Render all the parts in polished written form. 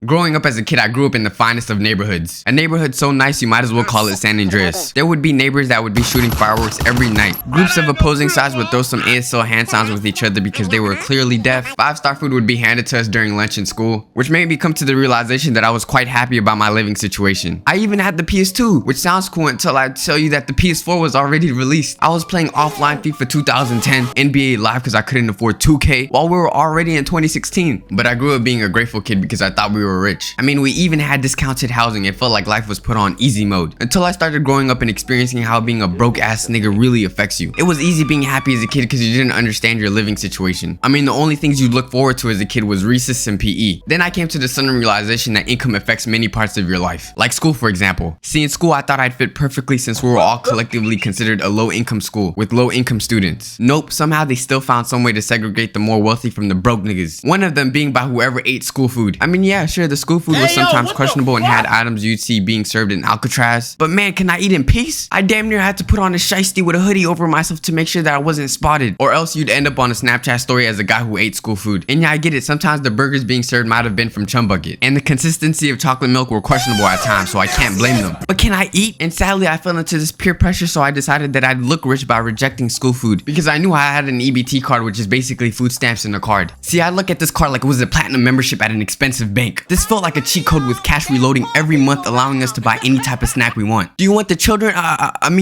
Growing up as a kid, I grew up in the finest of neighborhoods. A neighborhood so nice you might as well call it San Andreas. There would be neighbors that would be shooting fireworks every night. Groups of opposing sides would throw some ASL hand signs with each other because they were clearly deaf. 5-star food would be handed to us during lunch in school, which made me come to the realization that I was quite happy about my living situation. I even had the PS2, which sounds cool until I tell you that the PS4 was already released. I was playing offline FIFA 2010, NBA Live because I couldn't afford 2K while we were already in 2016. But I grew up being a grateful kid because I thought we were rich. I mean, we even had discounted housing. It felt like life was put on easy mode until I started growing up and experiencing how being a broke ass nigga really affects you. It was easy being happy as a kid because you didn't understand your living situation. I mean, the only things you'd look forward to as a kid was recess and PE. Then I came to the sudden realization that income affects many parts of your life. Like school, for example. See, in school, I thought I'd fit perfectly since we were all collectively considered a low-income school with low-income students. Nope, somehow they still found some way to segregate the more wealthy from the broke niggas. One of them being by whoever ate school food. I mean, yeah, sure, the school food was sometimes questionable and had items you'd see being served in Alcatraz. But man, can I eat in peace? I damn near had to put on a shiesty with a hoodie over myself to make sure that I wasn't spotted. Or else you'd end up on a Snapchat story as a guy who ate school food. And yeah, I get it, sometimes the burgers being served might have been from Chum Bucket. And the consistency of chocolate milk were questionable at times, so I can't blame them. But can I eat? And sadly, I fell into this peer pressure, so I decided that I'd look rich by rejecting school food. Because I knew I had an EBT card, which is basically food stamps in a card. See, I look at this card like it was a platinum membership at an expensive bank. This felt like a cheat code with cash reloading every month, allowing us to buy any type of snack we want. Do you want the children?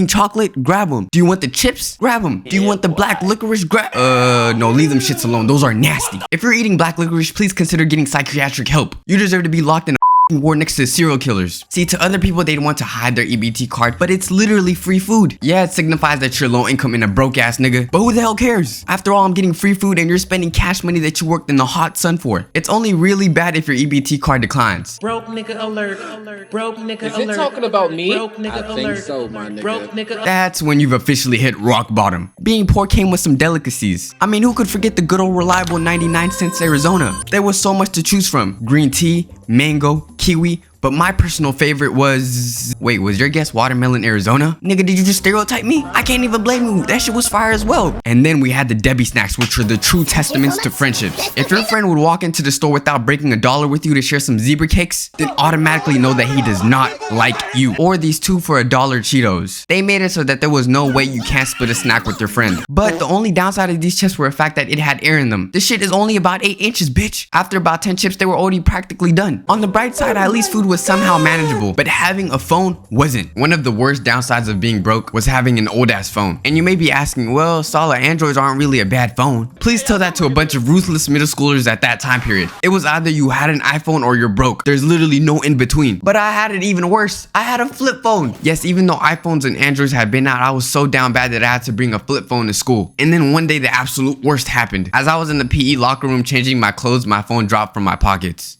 Chocolate? Grab them. Do you want the chips? Grab them. Do you want the black licorice? No, leave them shits alone. Those are nasty. If you're eating black licorice, please consider getting psychiatric help. You deserve to be locked in a ward next to serial killers. See, to other people, they'd want to hide their EBT card, but it's literally free food. Yeah, it signifies that you're low income and a broke ass nigga, but who the hell cares? After all, I'm getting free food and you're spending cash money that you worked in the hot sun for. It's only really bad if your EBT card declines. Broke nigga alert. Broke nigga alert. Is it talking about me? Broke nigga I alert. think so, my nigga. Broke nigga. That's when you've officially hit rock bottom. Being poor came with some delicacies. I mean, who could forget the good old reliable 99 cents Arizona? There was so much to choose from. Green tea, mango, kiwi, but my personal favorite was... Wait, was your guess watermelon Arizona? Nigga, did you just stereotype me? I can't even blame you. That shit was fire as well. And then we had the Debbie snacks, which were the true testaments to friendships. If your friend would walk into the store without breaking $1 with you to share some zebra cakes, then automatically know that he does not like you. Or these 2 for $1 Cheetos. They made it so that there was no way you can't split a snack with your friend. But the only downside of these chips were the fact that it had air in them. This shit is only about 8 inches, bitch. After about 10 chips, they were already practically done. On the bright side, at least food was somehow manageable, but having a phone wasn't. One of the worst downsides of being broke was having an old ass phone. And you may be asking, well, Sala, Androids aren't really a bad phone. Please tell that to a bunch of ruthless middle schoolers at that time period. It was either you had an iPhone or you're broke. There's literally no in between. But I had it even worse. I had a flip phone. Yes, even though iPhones and Androids had been out, I was so down bad that I had to bring a flip phone to school. And then one day the absolute worst happened. As I was in the PE locker room changing my clothes, my phone dropped from my pockets.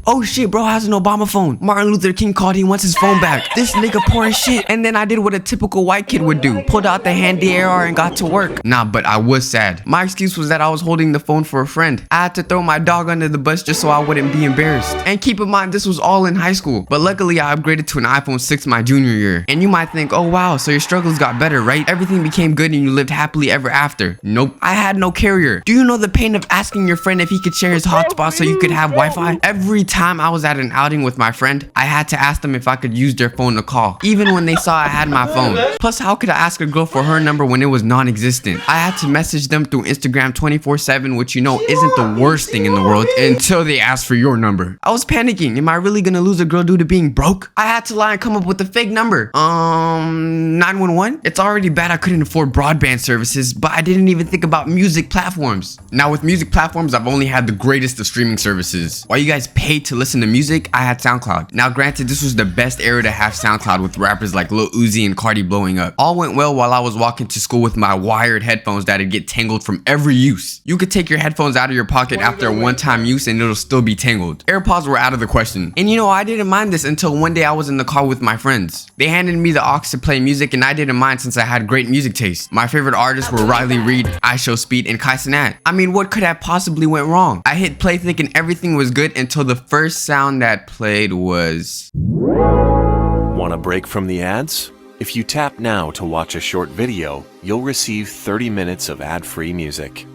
Oh shit, bro has an Obama phone. Martin Luther King called, he wants his phone back. This nigga poor as shit. And then I did what a typical white kid would do. Pulled out the handy AR and got to work. Nah, but I was sad. My excuse was that I was holding the phone for a friend. I had to throw my dog under the bus just so I wouldn't be embarrassed. And keep in mind, this was all in high school. But luckily, I upgraded to an iPhone 6 my junior year. And you might think, oh wow, so your struggles got better, right? Everything became good and you lived happily ever after. Nope, I had no carrier. Do you know the pain of asking your friend if he could share his hotspot so you could have Wi-Fi? Every time I was at an outing with my friend, I had to ask them if I could use their phone to call, even when they saw I had my phone. Plus, how could I ask a girl for her number when it was non-existent? I had to message them through Instagram 24/7, which you know isn't the worst thing in the world, until they asked for your number. I was panicking. Am I really gonna lose a girl due to being broke? I had to lie and come up with a fake number. 911? It's already bad I couldn't afford broadband services, but I didn't even think about music platforms. Now with music platforms, I've only had the greatest of streaming services. While you guys paid to listen to music, I had SoundCloud. Now granted, this was the best era to have SoundCloud with rappers like Lil Uzi and Cardi blowing up. All went well while I was walking to school with my wired headphones that'd get tangled from every use. You could take your headphones out of your pocket after a one-time use and it'll still be tangled. AirPods were out of the question. And you know, I didn't mind this until one day I was in the car with my friends. They handed me the aux to play music and I didn't mind since I had great music taste. My favorite artists were Riley Reid, iShowSpeed, and Kai Cenat. I mean, what could have possibly went wrong? I hit play thinking everything was good until the first sound that played was... Want a break from the ads? If you tap now to watch a short video, you'll receive 30 minutes of ad-free music.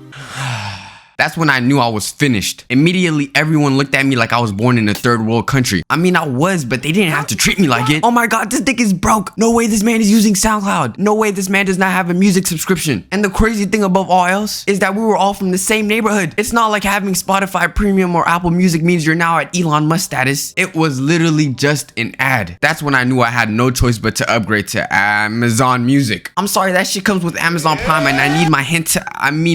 That's when I knew I was finished. Immediately, everyone looked at me like I was born in a third world country. I mean, I was, but they didn't have to treat me like it. Oh my god, this dick is broke. No way this man is using SoundCloud. No way this man does not have a music subscription. And the crazy thing above all else is that we were all from the same neighborhood. It's not like having Spotify Premium or Apple Music means you're now at Elon Musk status. It was literally just an ad. That's when I knew I had no choice but to upgrade to Amazon Music. I'm sorry, that shit comes with Amazon Prime and I need my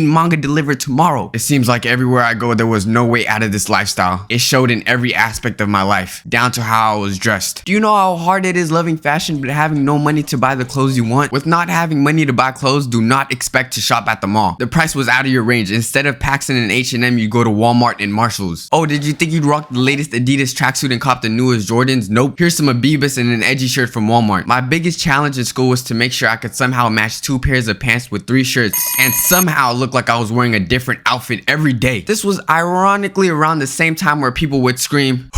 manga delivered tomorrow. It seems like everywhere I go, there was no way out of this lifestyle. It showed in every aspect of my life, down to how I was dressed. Do you know how hard it is loving fashion but having no money to buy the clothes you want? With not having money to buy clothes, do not expect to shop at the mall. The price was out of your range. Instead of Paxton and H&M, you go to Walmart and Marshalls. Oh, did you think you'd rock the latest Adidas tracksuit and cop the newest Jordans? Nope. Here's some Abibas and an edgy shirt from Walmart. My biggest challenge in school was to make sure I could somehow match 2 pairs of pants with 3 shirts and somehow look like I was wearing a different outfit every day. This was ironically around the same time where people would scream,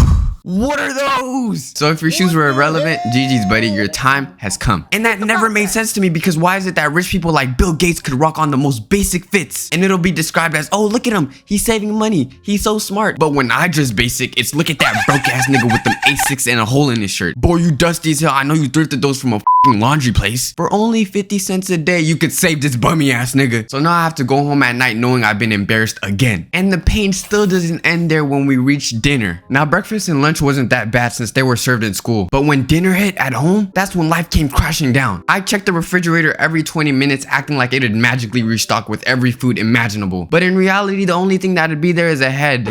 "What are those?" So if your shoes were irrelevant, GG's buddy, your time has come. And that never made sense to me because why is it that rich people like Bill Gates could rock on the most basic fits and it'll be described as, oh, look at him, he's saving money, he's so smart. But when I dress basic, it's look at that broke ass nigga with them Asics and a hole in his shirt. Boy, you dusty as hell. I know you thrifted those from a laundry place. For only 50 cents a day, you could save this bummy ass nigga. So now I have to go home at night knowing I've been embarrassed again. And the pain still doesn't end there when we reach dinner. Now breakfast and lunch wasn't that bad since they were served in school. But when dinner hit at home, that's when life came crashing down. I checked the refrigerator every 20 minutes acting like it would magically restock with every food imaginable. But in reality, the only thing that'd be there is a head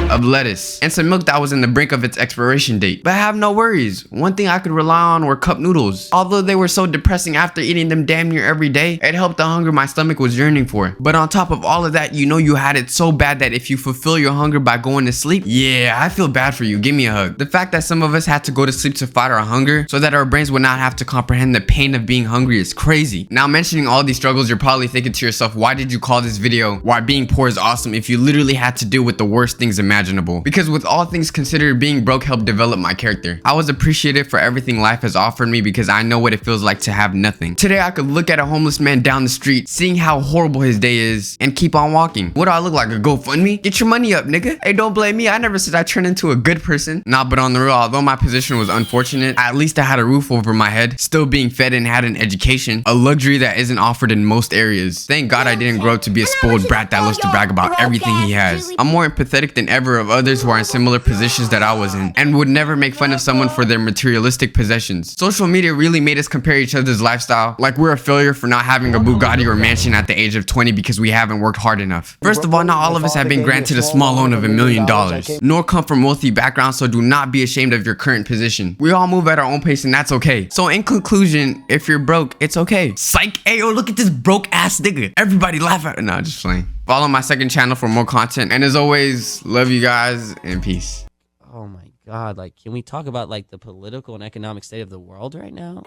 of lettuce and some milk that was in the brink of its expiration date. But I have no worries. One thing I could rely on were cup noodles. Although they were so depressing after eating them damn near every day, it helped the hunger my stomach was yearning for. But on top of all of that, you know you had it so bad that if you fulfill your hunger by going to sleep, yeah, I feel bad for you. Give me a hug. The fact that some of us had to go to sleep to fight our hunger so that our brains would not have to comprehend the pain of being hungry is crazy. Now mentioning all these struggles, you're probably thinking to yourself, why did you call this video Why Being Poor is Awesome if you literally had to deal with the worst things imaginable? Because with all things considered, being broke helped develop my character. I was appreciative for everything life has offered me because I know what it feels like to have nothing. Today I could look at a homeless man down the street, seeing how horrible his day is, and keep on walking. What do I look like, a GoFundMe? Get your money up, nigga. Hey, don't blame me. I never said I turned into a good person. Nah, but on the real, although my position was unfortunate, at least I had a roof over my head, still being fed and had an education, a luxury that isn't offered in most areas. Thank God I didn't grow up to be a spoiled brat that loves to brag about everything he has. I'm more empathetic than ever of others who are in similar positions that I was in and would never make fun of someone for their materialistic possessions. Social media really made us compare each other's lifestyle like we're a failure for not having a Bugatti or mansion at the age of 20 because we haven't worked hard enough. First of all, not all of us have been granted a small loan of $1 million, nor come from wealthy backgrounds, so do not be ashamed of your current position. We all move at our own pace and that's okay. So in conclusion, if you're broke, it's okay. Psych, ayo, look at this broke ass nigga. Everybody laugh at it. Nah, just playing. Follow my second channel for more content. And as always, love you guys and peace. Oh my God, like, can we talk about like the political and economic state of the world right now?